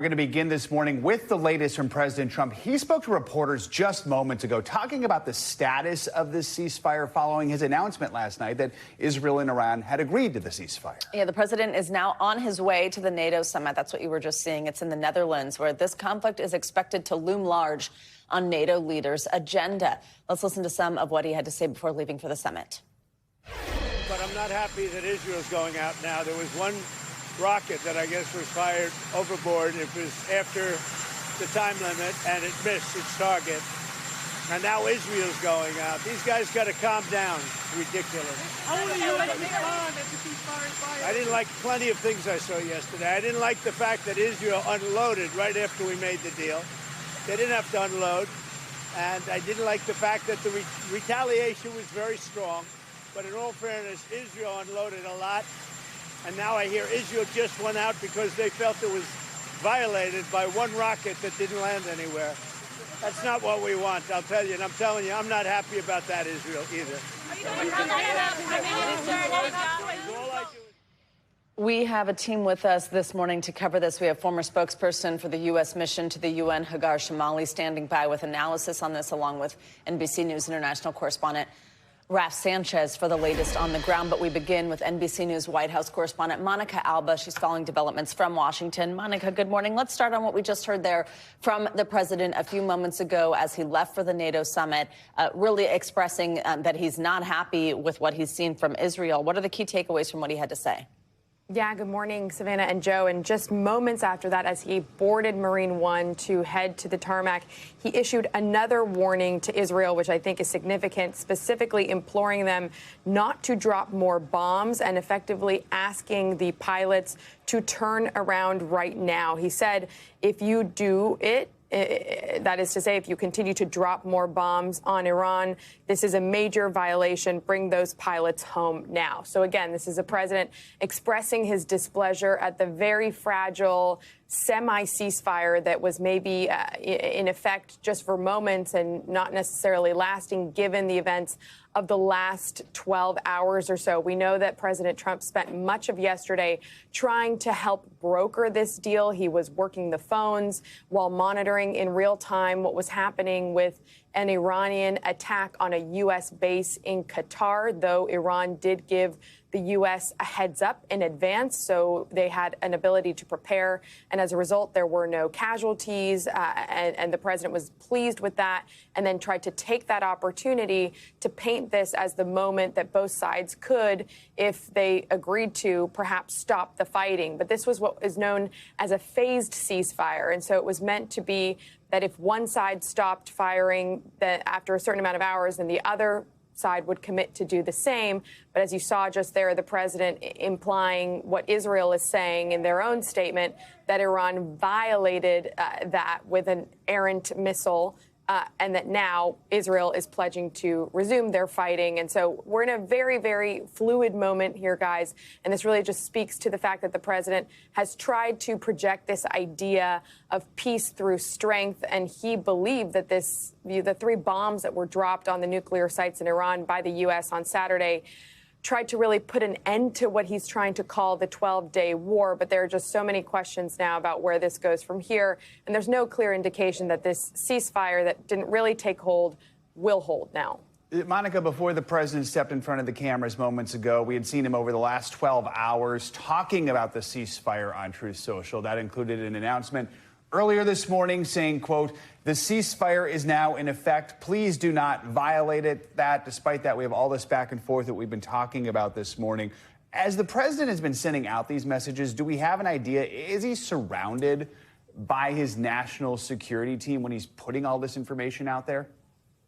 We're going to begin this morning with the latest from President Trump. He spoke to reporters just moments ago, talking about the status of this ceasefire following his announcement last night that Israel and Iran had agreed to the ceasefire. Yeah, the president is now on his way to the NATO summit. That's what you were just seeing. It's in the Netherlands, where this conflict is expected to loom large on NATO leaders' agenda. Let's listen to some of what he had to say before leaving for the summit. But I'm not happy that Israel's going out now. There was one rocket that I guess was fired overboard. It was after the time limit, and it missed its target. And now Israel's going out. These guys got to calm down. It's ridiculous. I didn't like plenty of things I saw yesterday. I didn't like the fact that Israel unloaded right after we made the deal. They didn't have to unload. And I didn't like the fact that the retaliation was very strong. But in all fairness, Israel unloaded a lot. And now I hear Israel just went out because they felt it was violated by one rocket that didn't land anywhere. That's not what we want, I'll tell you. And I'm telling you, I'm not happy about that, Israel, either. We have a team with us this morning to cover this. We have former spokesperson for the U.S. mission to the UN, Hagar Shamali, standing by with analysis on this, along with NBC News International correspondent Raf Sanchez for the latest on the ground. But we begin with NBC News White House correspondent Monica Alba. She's following developments from Washington. Monica, good morning. Let's start on what we just heard there from the president a few moments ago as he left for the NATO summit, really expressing that he's not happy with what he's seen from Israel. What are the key takeaways from what he had to say? Yeah, good morning, Savannah and Joe. And just moments after that, as he boarded Marine One to head to the tarmac, he issued another warning to Israel, which I think is significant, specifically imploring them not to drop more bombs and effectively asking the pilots to turn around right now. He said, if you do it, that is to say, if you continue to drop more bombs on Iran, this is a major violation. Bring those pilots home now. So again, this is a president expressing his displeasure at the very fragile semi-ceasefire that was maybe in effect just for moments and not necessarily lasting, given the events of the last 12 hours or so. We know that President Trump spent much of yesterday trying to help broker this deal. He was working the phones while monitoring in real time what was happening with an Iranian attack on a U.S. base in Qatar, though Iran did give the U.S. a heads up in advance, so they had an ability to prepare. And as a result, there were no casualties, and the president was pleased with that, and then tried to take that opportunity to paint this as the moment that both sides could, if they agreed to, perhaps stop the fighting. But this was what is known as a phased ceasefire, and so it was meant to be that if one side stopped firing, that after a certain amount of hours, then the other side would commit to do the same. But as you saw just there, the president implying what Israel is saying in their own statement, that Iran violated that with an errant missile, and that now Israel is pledging to resume their fighting. And so we're in a very, very fluid moment here, guys. And this really just speaks to the fact that the president has tried to project this idea of peace through strength. And he believed that the three bombs that were dropped on the nuclear sites in Iran by the U.S. on Saturday tried to really put an end to what he's trying to call the 12-day war. But there are just so many questions now about where this goes from here. And there's no clear indication that this ceasefire that didn't really take hold will hold now. Monica, before the president stepped in front of the cameras moments ago, we had seen him over the last 12 hours talking about the ceasefire on Truth Social. That included an announcement earlier this morning saying, quote, the ceasefire is now in effect. Please do not violate it. Despite that, we have all this back and forth that we've been talking about this morning. As the president has been sending out these messages, do we have an idea? Is he surrounded by his national security team when he's putting all this information out there?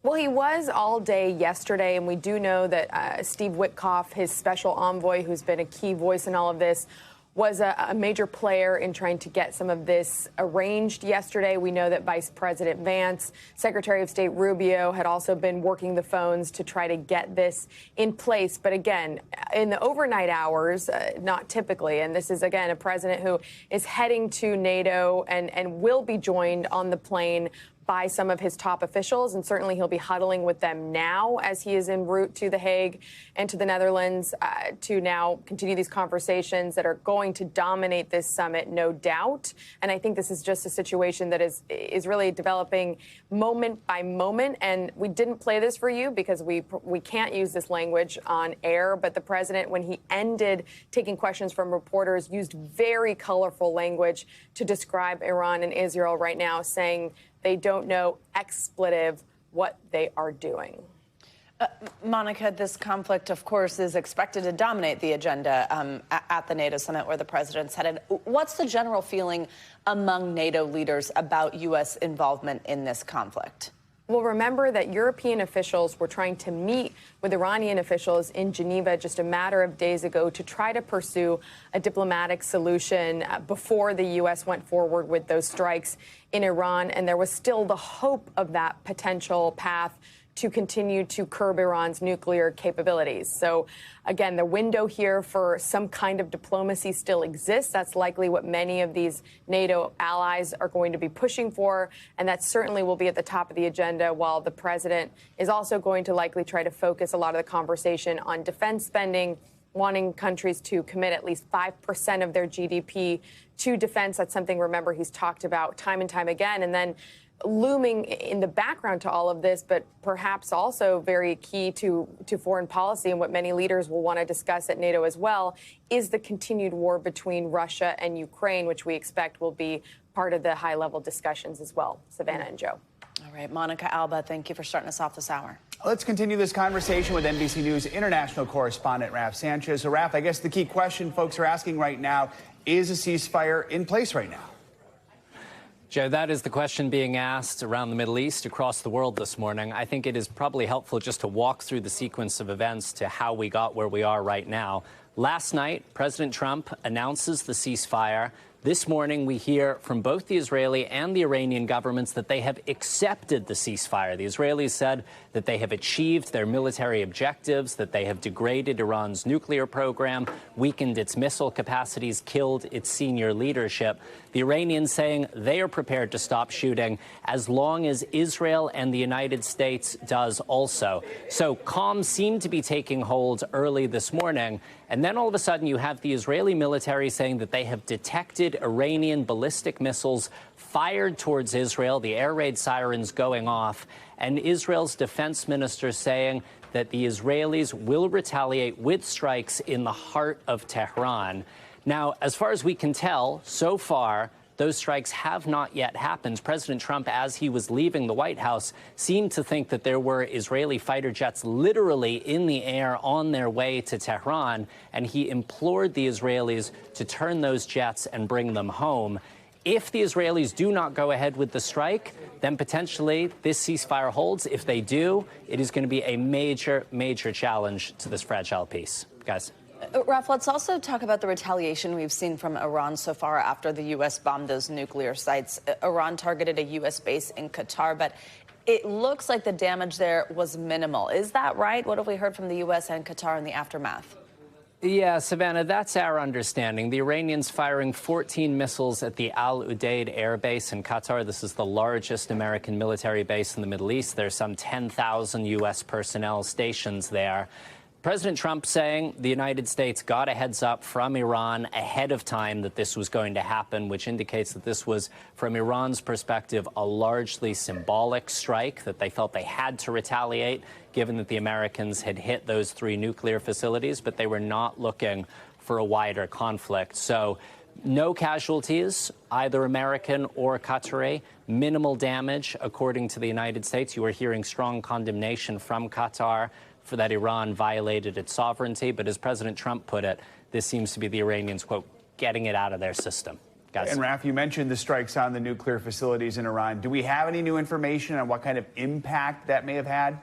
Well, he was all day yesterday, and we do know that Steve Witkoff, his special envoy, who's been a key voice in all of this, was a major player in trying to get some of this arranged yesterday. We know that Vice President Vance, Secretary of State Rubio had also been working the phones to try to get this in place. But again, in the overnight hours, not typically, and this is, again, a president who is heading to NATO and will be joined on the plane by some of his top officials, and certainly he'll be huddling with them now as he is en route to The Hague and to the Netherlands to now continue these conversations that are going to dominate this summit, no doubt. And I think this is just a situation that is really developing moment by moment. And we didn't play this for you because we can't use this language on air. But the president, when he ended taking questions from reporters, used very colorful language to describe Iran and Israel right now, saying they don't know expletive what they are doing. Monica, this conflict, of course, is expected to dominate the agenda at the NATO summit where the president's headed. What's the general feeling among NATO leaders about U.S. involvement in this conflict? Well, remember that European officials were trying to meet with Iranian officials in Geneva just a matter of days ago to try to pursue a diplomatic solution before the U.S. went forward with those strikes in Iran. And there was still the hope of that potential path to continue to curb Iran's nuclear capabilities. So, again, the window here for some kind of diplomacy still exists. That's likely what many of these NATO allies are going to be pushing for, and that certainly will be at the top of the agenda, while the president is also going to likely try to focus a lot of the conversation on defense spending, wanting countries to commit at least 5% of their GDP to defense. That's something, remember, he's talked about time and time again. And then looming in the background to all of this, but perhaps also very key to foreign policy and what many leaders will want to discuss at NATO as well, is the continued war between Russia and Ukraine, which we expect will be part of the high-level discussions as well. Savannah and Joe. All right, Monica Alba, thank you for starting us off this hour. Let's continue this conversation with NBC News international correspondent Raf Sanchez. So, Raf, I guess the key question folks are asking right now, is a ceasefire in place right now? Joe, that is the question being asked around the Middle East, across the world this morning. I think it is probably helpful just to walk through the sequence of events to how we got where we are right now. Last night, President Trump announces the ceasefire. This morning, we hear from both the Israeli and the Iranian governments that they have accepted the ceasefire. The Israelis said that they have achieved their military objectives, that they have degraded Iran's nuclear program, weakened its missile capacities, killed its senior leadership. The Iranians saying they are prepared to stop shooting as long as Israel and the United States does also. So calm seemed to be taking hold early this morning. And then all of a sudden you have the Israeli military saying that they have detected Iranian ballistic missiles fired towards Israel, the air raid sirens going off, and Israel's defense minister saying that the Israelis will retaliate with strikes in the heart of Tehran. Now, as far as we can tell, so far, those strikes have not yet happened. President Trump, as he was leaving the White House, seemed to think that there were Israeli fighter jets literally in the air on their way to Tehran, and he implored the Israelis to turn those jets and bring them home. If the Israelis do not go ahead with the strike, then potentially this ceasefire holds. If they do, it is going to be a major, major challenge to this fragile peace. Guys. Raf, let's also talk about the retaliation we've seen from Iran so far after the U.S. bombed those nuclear sites. Iran targeted a U.S. base in Qatar, but it looks like the damage there was minimal. Is that right? What have we heard from the U.S. and Qatar in the aftermath? Yeah, Savannah, that's our understanding. The Iranians firing 14 missiles at the Al Udeid air base in Qatar. This is the largest American military base in the Middle East. There's some 10,000 U.S. personnel stations there. President Trump saying the United States got a heads up from Iran ahead of time that this was going to happen, which indicates that this was, from Iran's perspective, a largely symbolic strike, that they felt they had to retaliate, given that the Americans had hit those 3 nuclear facilities, but they were not looking for a wider conflict. So no casualties, either American or Qatari, minimal damage, according to the United States. You are hearing strong condemnation from Qatar for that Iran violated its sovereignty. But as President Trump put it, this seems to be the Iranians, quote, getting it out of their system. Guys. And Raf, you mentioned the strikes on the nuclear facilities in Iran. Do we have any new information on what kind of impact that may have had?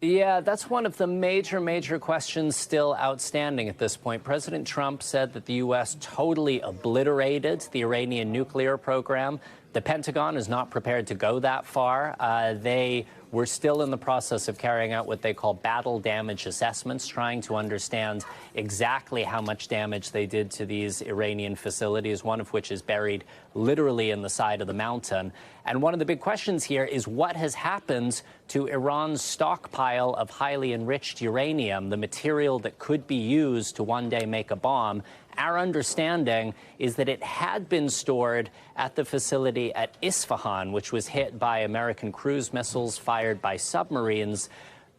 Yeah, that's one of the major questions still outstanding at this point. President Trump said that the U.S. totally obliterated the Iranian nuclear program. The Pentagon is not prepared to go that far. They We're still in the process of carrying out what they call battle damage assessments, trying to understand exactly how much damage they did to these Iranian facilities, one of which is buried literally in the side of the mountain. And one of the big questions here is what has happened to Iran's stockpile of highly enriched uranium, the material that could be used to one day make a bomb. Our understanding is that it had been stored at the facility at Isfahan, which was hit by American cruise missiles fired by submarines.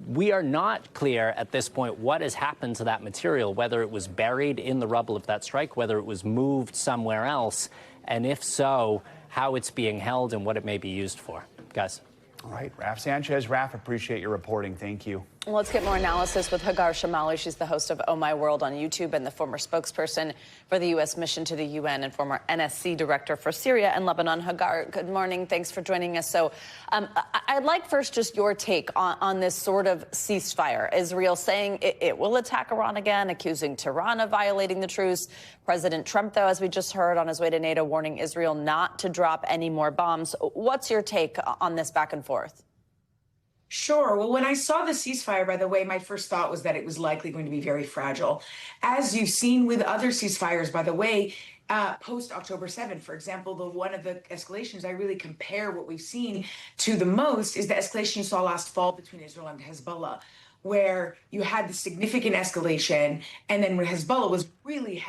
We are not clear at this point what has happened to that material, whether it was buried in the rubble of that strike, whether it was moved somewhere else, and if so, how it's being held and what it may be used for. Guys. All right, Raf Sanchez. Raf, appreciate your reporting. Thank you. Let's get more analysis with Hagar Shamali. She's the host of Oh My World on YouTube and the former spokesperson for the U.S. mission to the UN and former NSC director for Syria and Lebanon. Hagar, good morning. Thanks for joining us. So I'd like first just your take on this sort of ceasefire. Israel saying it will attack Iran again, accusing Tehran of violating the truce. President Trump, though, as we just heard, on his way to NATO, warning Israel not to drop any more bombs. What's your take on this back and forth? Sure. Well, when I saw the ceasefire, by the way, my first thought was that it was likely going to be very fragile. As you've seen with other ceasefires, by the way, post October 7th, for example, one of the escalations I really compare what we've seen to the most is the escalation you saw last fall between Israel and Hezbollah, where you had the significant escalation. And then when Hezbollah was really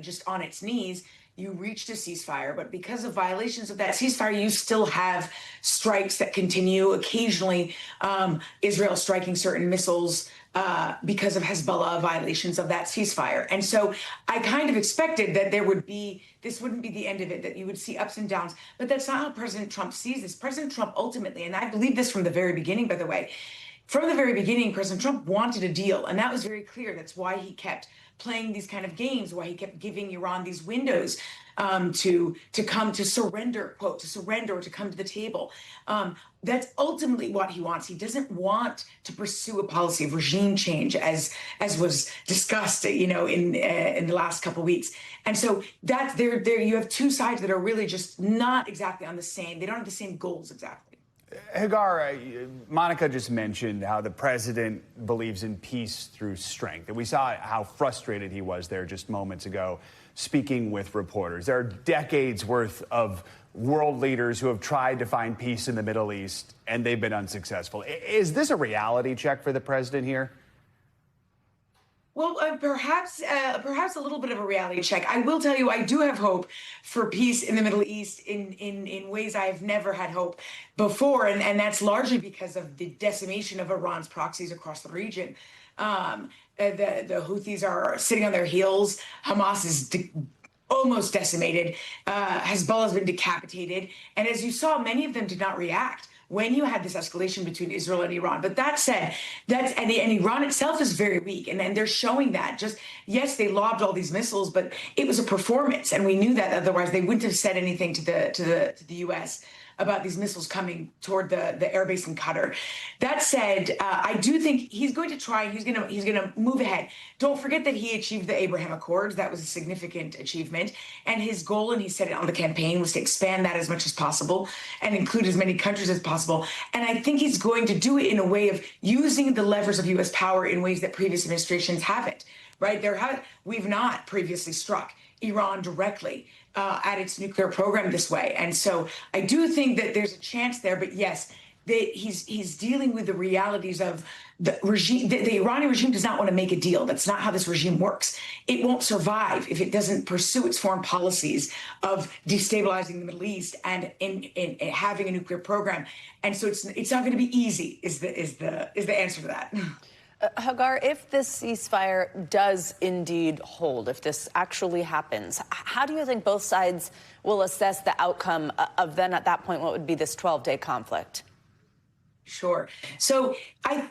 just on its knees, you reached a ceasefire, but because of violations of that ceasefire, you still have strikes that continue. Occasionally, Israel striking certain missiles because of Hezbollah violations of that ceasefire. And so I kind of expected that this wouldn't be the end of it, that you would see ups and downs. But that's not how President Trump sees this. President Trump ultimately, and I believe this from the very beginning, by the way, from the very beginning, President Trump wanted a deal, and that was very clear. That's why he kept playing these kind of games, why he kept giving Iran these windows to come to surrender, quote, to surrender or to come to the table. That's ultimately what he wants. He doesn't want to pursue a policy of regime change, as was discussed, in the last couple of weeks. And so that's there. You have two sides that are really just not exactly on the same. They don't have the same goals exactly. Hagar, Monica just mentioned how the president believes in peace through strength. And we saw how frustrated he was there just moments ago, speaking with reporters. There are decades worth of world leaders who have tried to find peace in the Middle East, and they've been unsuccessful. Is this a reality check for the president here? Well, perhaps a little bit of a reality check. I will tell you, I do have hope for peace in the Middle East in ways I have never had hope before, and that's largely because of the decimation of Iran's proxies across the region. The Houthis are sitting on their heels. Hamas is almost decimated. Hezbollah has been decapitated, and as you saw, many of them did not react when you had this escalation between Israel and Iran. But that said, and Iran itself is very weak, and they're showing that. Yes, they lobbed all these missiles, but it was a performance, and we knew that. Otherwise, they wouldn't have said anything to the U.S. about these missiles coming toward the airbase in Qatar. That said, I do think he's going to try. He's going to move ahead. Don't forget that he achieved the Abraham Accords. That was a significant achievement. And his goal, and he said it on the campaign, was to expand that as much as possible and include as many countries as possible. And I think he's going to do it in a way of using the levers of U.S. power in ways that previous administrations haven't. Right? We've not previously struck Iran directly at its nuclear program this way. And so I do think that there's a chance there. But yes, he's dealing with the realities of the regime. The Iranian regime does not want to make a deal. That's not how this regime works. It won't survive if it doesn't pursue its foreign policies of destabilizing the Middle East and in having a nuclear program. And so it's not going to be easy. Is the answer to that. Hagar, if this ceasefire does indeed hold, if this actually happens, how do you think both sides will assess the outcome of then at that point what would be this 12-day conflict? Sure. So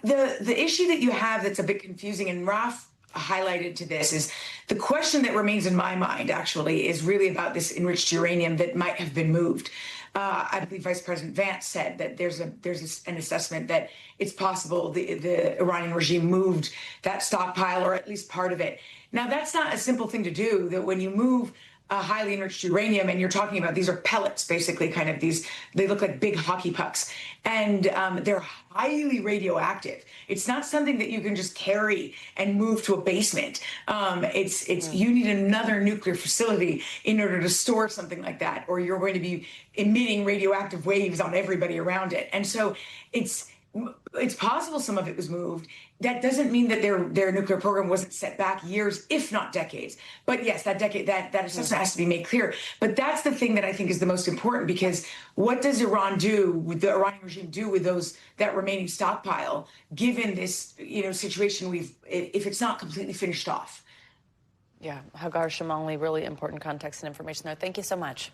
the issue that you have that's a bit confusing, and Raf highlighted to this, is the question that remains in my mind actually is really about this enriched uranium that might have been moved. I believe Vice President Vance said that there's an assessment that it's possible the Iranian regime moved that stockpile, or at least part of it. Now, that's not a simple thing to do, that when you move highly enriched uranium, and you're talking about these are pellets, basically, kind of these. They look like big hockey pucks, and they're highly radioactive. It's not something that you can just carry and move to a basement. You need another nuclear facility in order to store something like that, or you're going to be emitting radioactive waves on everybody around it. And so it's possible some of it was moved. That doesn't mean that their nuclear program wasn't set back years, if not decades. But yes, that assessment has to be made clear. But that's the thing that I think is the most important, because what does Iran do, with the Iranian regime do with that remaining stockpile, given this situation if it's not completely finished off? Yeah, Hagar Shamali, really important context and information there. Thank you so much.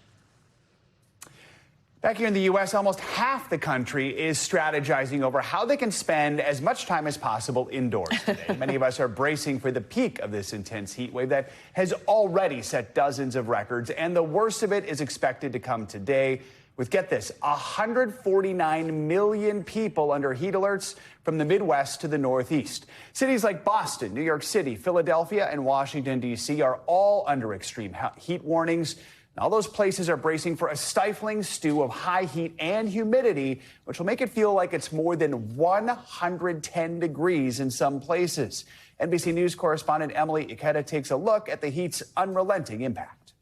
Back here in the U.S., almost half the country is strategizing over how they can spend as much time as possible indoors today. Many of us are bracing for the peak of this intense heat wave that has already set dozens of records, and the worst of it is expected to come today with, get this, 149 million people under heat alerts from the Midwest to the Northeast. Cities like Boston, New York City, Philadelphia, and Washington, D.C. are all under extreme heat warnings. All those places are bracing for a stifling stew of high heat and humidity, which will make it feel like it's more than 110 degrees in some places. NBC News correspondent Emily Ikeda takes a look at the heat's unrelenting impact.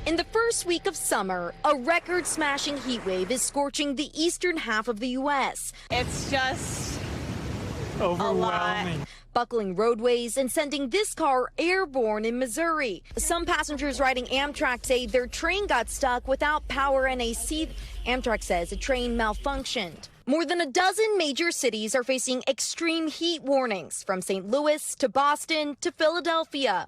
In the first week of summer, a record-smashing heat wave is scorching the eastern half of the U.S. It's just overwhelming. Buckling roadways and sending this car airborne in Missouri. Some passengers riding Amtrak say their train got stuck without power and AC. Amtrak says a train malfunctioned. More than a dozen major cities are facing extreme heat warnings, from St. Louis to Boston to Philadelphia,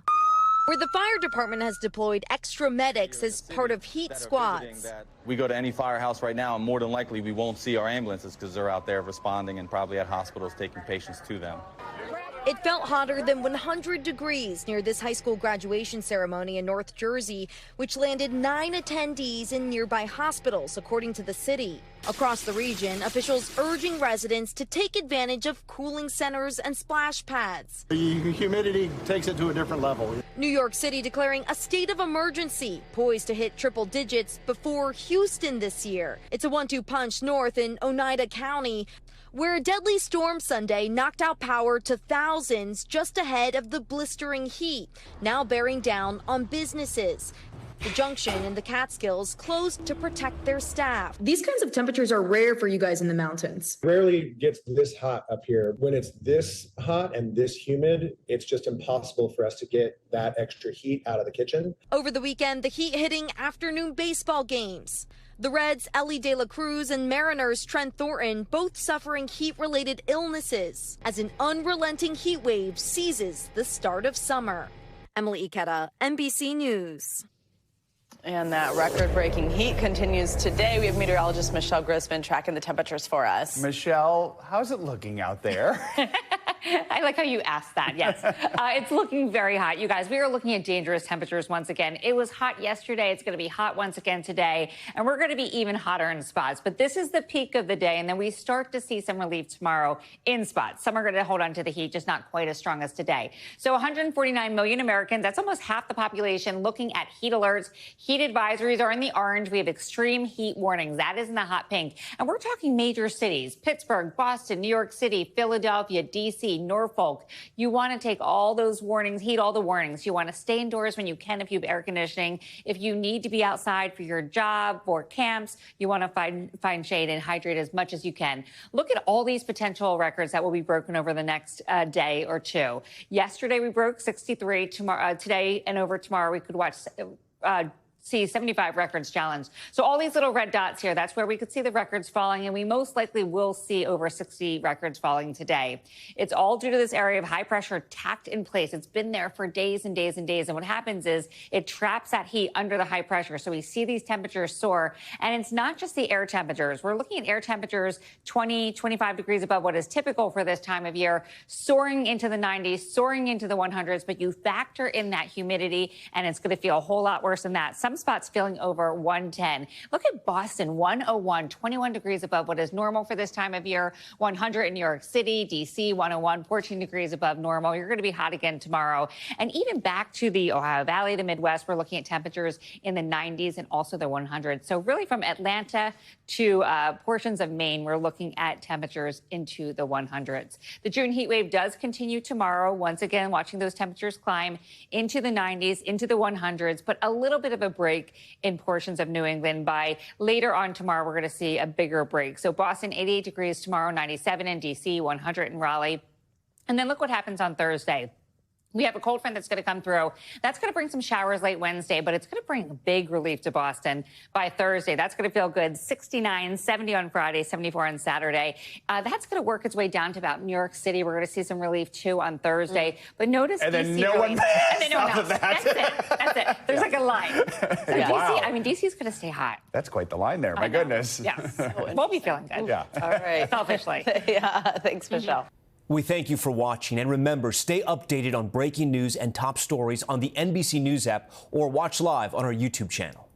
where the fire department has deployed extra medics as part of heat squads. We go to any firehouse right now, and more than likely we won't see our ambulances because they're out there responding and probably at hospitals taking patients to them. It felt hotter than 100 degrees near this high school graduation ceremony in North Jersey, which landed 9 attendees in nearby hospitals, according to the city. Across the region, officials urging residents to take advantage of cooling centers and splash pads. The humidity takes it to a different level. New York City declaring a state of emergency, poised to hit triple digits before Houston this year. It's a 1-2 punch north in Oneida County, where a deadly storm Sunday knocked out power to thousands just ahead of the blistering heat, now bearing down on businesses. The junction in the Catskills closed to protect their staff. These kinds of temperatures are rare for you guys in the mountains. Rarely gets this hot up here. When it's this hot and this humid, it's just impossible for us to get that extra heat out of the kitchen. Over the weekend, the heat hitting afternoon baseball games. The Reds' Ellie De La Cruz and Mariners' Trent Thornton both suffering heat-related illnesses as an unrelenting heat wave seizes the start of summer. Emily Ikeda, NBC News. And that record-breaking heat continues today. We have meteorologist Michelle Grossman tracking the temperatures for us. Michelle, how's it looking out there? I like how you asked that, yes. It's looking very hot. You guys, we are looking at dangerous temperatures once again. It was hot yesterday. It's going to be hot once again today. And we're going to be even hotter in spots. But this is the peak of the day. And then we start to see some relief tomorrow in spots. Some are going to hold on to the heat, just not quite as strong as today. So 149 million Americans, that's almost half the population, looking at heat alerts. Heat advisories are in the orange. We have extreme heat warnings. That is in the hot pink. And we're talking major cities: Pittsburgh, Boston, New York City, Philadelphia, D.C., Norfolk. You want to take all those warnings, heed all the warnings. You want to stay indoors when you can if you have air conditioning. If you need to be outside for your job or camps, you want to find shade and hydrate as much as you can. Look at all these potential records that will be broken over the next day or two. Yesterday, we broke 63. Today and over tomorrow, we could watch see 75 records challenged. So all these little red dots here, that's where we could see the records falling, and we most likely will see over 60 records falling today. It's all due to this area of high pressure tacked in place. It's been there for days and days and days, and what happens is it traps that heat under the high pressure. So we see these temperatures soar, and it's not just the air temperatures. We're looking at air temperatures 20, 25 degrees above what is typical for this time of year, soaring into the 90s, soaring into the 100s, but you factor in that humidity, and it's going to feel a whole lot worse than that. some spots feeling over 110. Look at Boston, 101, 21 degrees above what is normal for this time of year. 100 in New York City, D.C., 101, 14 degrees above normal. You're going to be hot again tomorrow. And even back to the Ohio Valley, the Midwest, we're looking at temperatures in the 90s and also the 100s. So really from Atlanta to portions of Maine, we're looking at temperatures into the 100s. The June heat wave does continue tomorrow. Once again, watching those temperatures climb into the 90s, into the 100s, but a little bit of a break in portions of New England. By later on tomorrow, we're going to see a bigger break. So Boston, 88 degrees tomorrow, 97 in D.C., 100 in Raleigh. And then look what happens on Thursday. We have a cold front that's going to come through. That's going to bring some showers late Wednesday, but it's going to bring a big relief to Boston by Thursday. That's going to feel good. 69, 70 on Friday, 74 on Saturday. That's going to work its way down to about New York City. We're going to see some relief, too, on Thursday. But notice and DC then no one and then no one else. That's it. There's like a line. So Wow. DC, I mean, DC is going to stay hot. That's quite the line there. My goodness. Yes. We'll be feeling good. Yeah. All right. Selfishly. Yeah. Thanks, Michelle. We thank you for watching, and remember, stay updated on breaking news and top stories on the NBC News app or watch live on our YouTube channel.